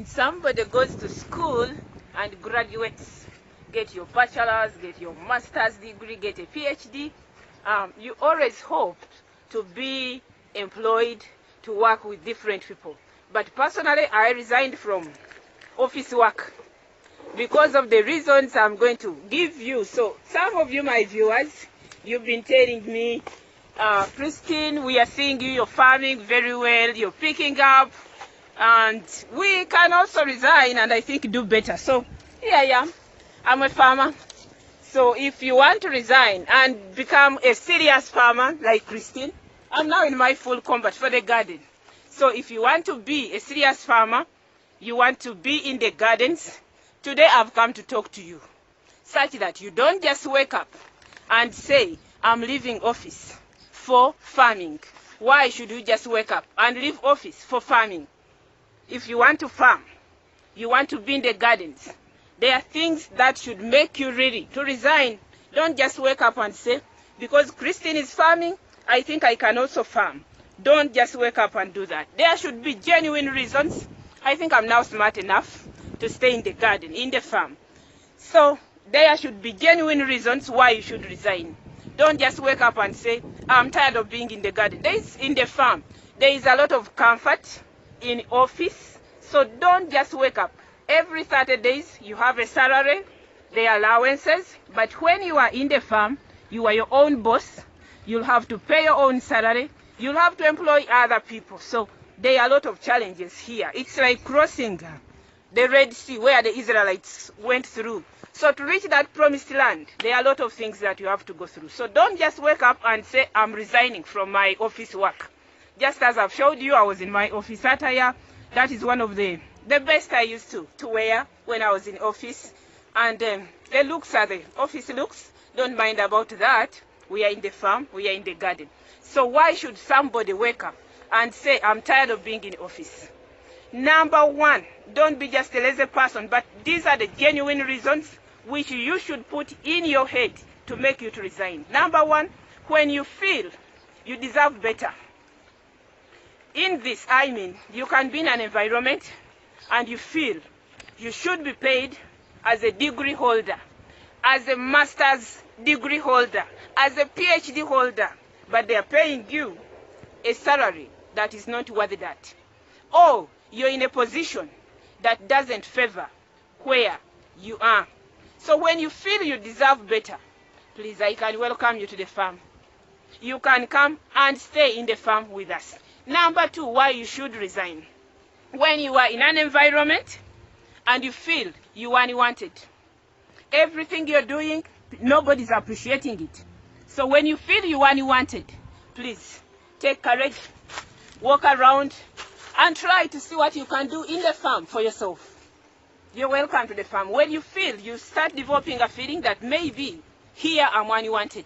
when somebody goes to school and graduates, get your bachelor's, get your master's degree, get a PhD, you always hoped to be employed to work with different people. But personally, I resigned from office work because of the reasons I'm going to give you. So some of you, my viewers, you've been telling me, Christine, we are seeing you're farming very well, you're picking up, and we can also resign and I think do better. So here I am. I'm a farmer. So if you want to resign and become a serious farmer like Christine, I'm now in my full combat for the garden. So if you want to be a serious farmer, you want to be in the gardens, today I've come to talk to you, such that you don't just wake up and say, I'm leaving office for farming. Why should you just wake up and leave office for farming? If you want to farm, you want to be in the gardens, there are things that should make you ready to resign. Don't just wake up and say, because Christine is farming, I think I can also farm. Don't just wake up and do that. There should be genuine reasons. I think I'm now smart enough to stay in the garden, in the farm. So there should be genuine reasons why you should resign. Don't just wake up and say, I'm tired of being in the garden. There is in the farm. There is a lot of comfort in office. So don't just wake up. Every Saturdays you have a salary, there are allowances. But when you are in the farm, you are your own boss. You'll have to pay your own salary. You'll have to employ other people. So there are a lot of challenges here. It's like crossing the Red Sea where the Israelites went through. So to reach that promised land, there are a lot of things that you have to go through. So don't just wake up and say, I'm resigning from my office work. Just as I've showed you, I was in my office attire. That is one of the best I used to wear when I was in office. And the looks are the office looks. Don't mind about that. We are in the farm, we are in the garden. So why should somebody wake up and say, I'm tired of being in office? Number one, don't be just a lazy person, but these are the genuine reasons which you should put in your head to make you to resign. Number one, when you feel you deserve better. In this, I mean, you can be in an environment and you feel you should be paid as a degree holder, as a master's degree holder, as a PhD holder, but they are paying you a salary that is not worth that. Or you're in a position that doesn't favor where you are. So when you feel you deserve better, please, I can welcome you to the farm. You can come and stay in the farm with us. Number two, why you should resign. When you are in an environment and you feel you are unwanted, everything you're doing, nobody's appreciating it. So when you feel you are unwanted, please take courage, walk around and try to see what you can do in the farm for yourself. You're welcome to the farm. When you feel you start developing a feeling that maybe here I'm unwanted,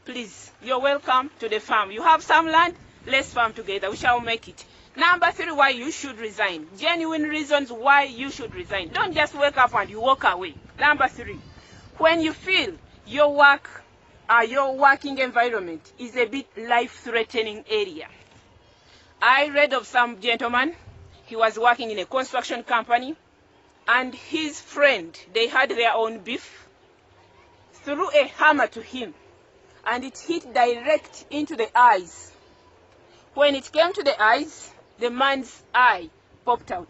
please, you're welcome to the farm. You have some land, let's farm together. We shall make it. Number three, why you should resign. Genuine reasons why you should resign. Don't just wake up and you walk away. Number three, when you feel your working environment is a bit life-threatening area. I read of some gentleman, he was working in a construction company, and his friend, they had their own beef, threw a hammer to him, and it hit direct into the eyes. When it came to the eyes, the man's eye popped out.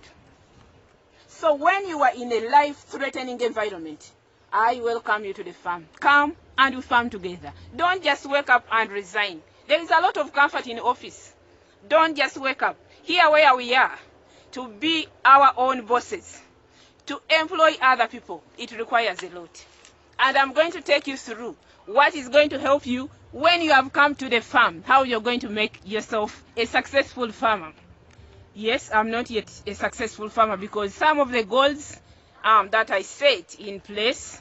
So when you are in a life-threatening environment, I welcome you to the farm. Come and we farm together. Don't just wake up and resign. There is a lot of comfort in office. Don't just wake up. Here where we are, to be our own bosses, to employ other people, it requires a lot. And I'm going to take you through what is going to help you when you have come to the farm, how you're going to make yourself a successful farmer. Yes, I'm not yet a successful farmer because some of the goals that I set in place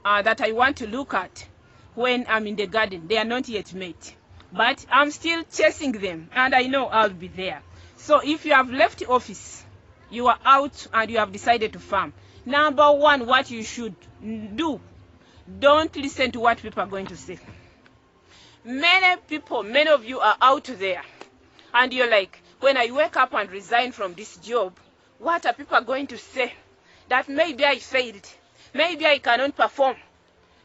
that I want to look at when I'm in the garden, they are not yet met. But I'm still chasing them and I know I'll be there. So if you have left office, you are out and you have decided to farm. Number one, what you should do, don't listen to what people are going to say. Many people, many of you are out there and you're like, when I wake up and resign from this job, What are people going to say? That maybe I failed. Maybe I cannot perform.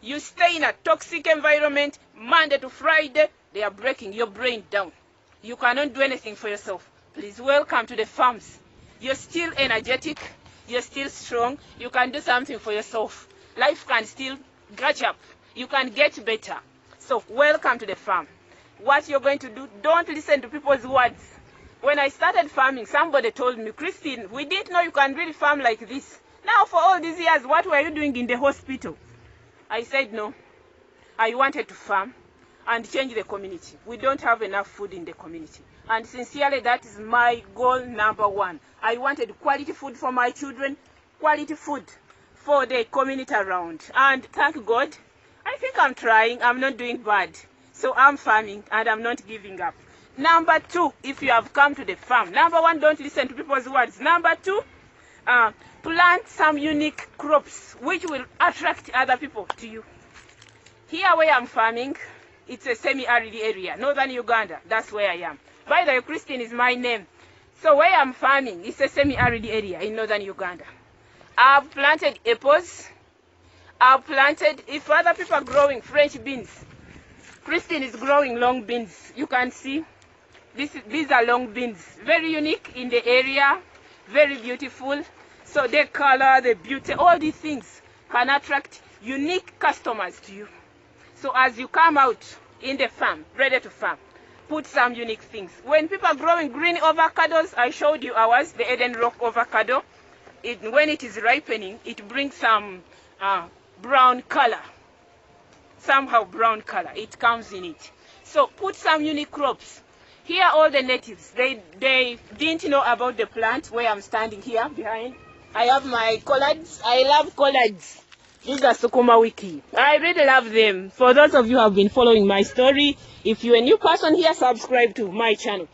You stay in a toxic environment, Monday to Friday, they are breaking your brain down. You cannot do anything for yourself. Please welcome to the farms. You're still energetic. You're still strong. You can do something for yourself. Life can still catch up. You can get better. So welcome to the farm. What you're going to do, don't listen to people's words. When I started farming, somebody told me, Christine, we didn't know you can really farm like this. Now for all these years, what were you doing in the hospital? I said no. I wanted to farm and change the community. We don't have enough food in the community. And sincerely, that is my goal number one. I wanted quality food for my children, quality food for the community around. And thank God, I think I'm trying. I'm not doing bad. So I'm farming and I'm not giving up. Number two, if you have come to the farm. Number one, don't listen to people's words. Number two, plant some unique crops which will attract other people to you. Here where I'm farming, it's a semi-arid area, northern Uganda. That's where I am. By the way, Christine is my name. So where I'm farming, it's a semi-arid area in northern Uganda. I've planted apples. I've planted, if other people are growing French beans, Christine is growing long beans. You can see, these are long beans. Very unique in the area, very beautiful. So the color, the beauty, all these things can attract unique customers to you. So as you come out in the farm, ready to farm, put some unique things. When people are growing green avocados, I showed you ours, the Eden Rock avocado. When it is ripening, it brings some brown color. Somehow brown color, it comes in it. So put some unique crops. Here all the natives, they didn't know about the plant where I'm standing here behind. I have my collards. I love collards. These are Sukuma Wiki. I really love them. For those of you who have been following my story, if you're a new person here, subscribe to my channel.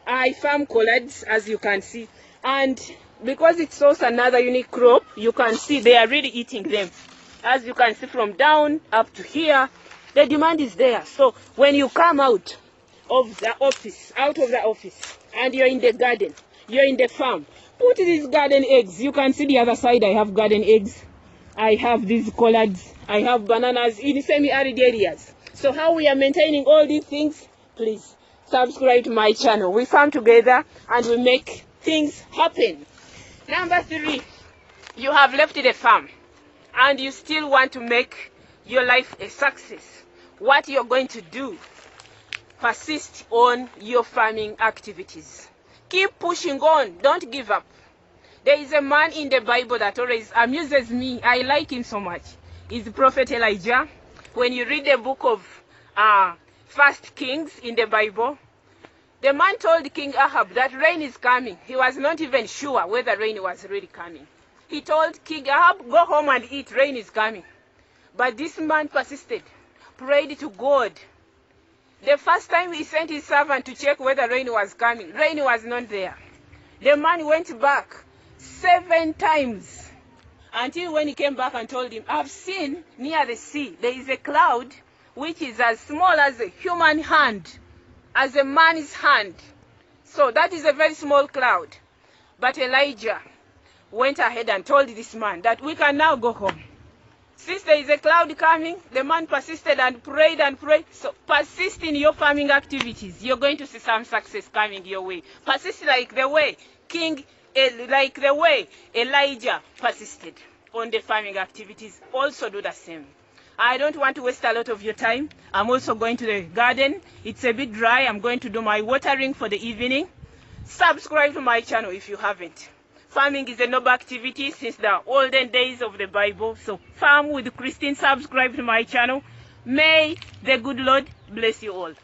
I farm collards, as you can see. And because it's also another unique crop, you can see they are really eating them. As you can see from down up to here, the demand is there. So when you come out of the office, and you're in the garden, you're in the farm, put these garden eggs. You can see the other side, I have garden eggs. I have these collards. I have bananas in semi-arid areas. So how we are maintaining all these things, please subscribe to my channel. We farm together and we make things happen. Number three, you have left the farm and you still want to make your life a success. What you're going to do, persist on your farming activities. Keep pushing on. Don't give up. There is a man in the Bible that always amuses me. I like him so much. He's Prophet Elijah. When you read the book of 1 Kings in the Bible, the man told King Ahab that rain is coming. He was not even sure whether rain was really coming. He told King Ahab, go home and eat, rain is coming. But this man persisted, prayed to God. The first time he sent his servant to check whether rain was coming, rain was not there. The man went back 7 times until when he came back and told him, I've seen near the sea, there is a cloud which is as small as a human hand, as a man's hand. So that is a very small cloud. But Elijah went ahead and told this man that we can now go home. Since there is a cloud coming, the man persisted and prayed and prayed. So persist in your farming activities. You're going to see some success coming your way. Persist like the way Elijah persisted on the farming activities. Also do the same. I don't want to waste a lot of your time. I'm also going to the garden. It's a bit dry. I'm going to do my watering for the evening. Subscribe to my channel if you haven't. Farming is a noble activity since the olden days of the Bible. So farm with Christine. Subscribe to my channel. May the good Lord bless you all.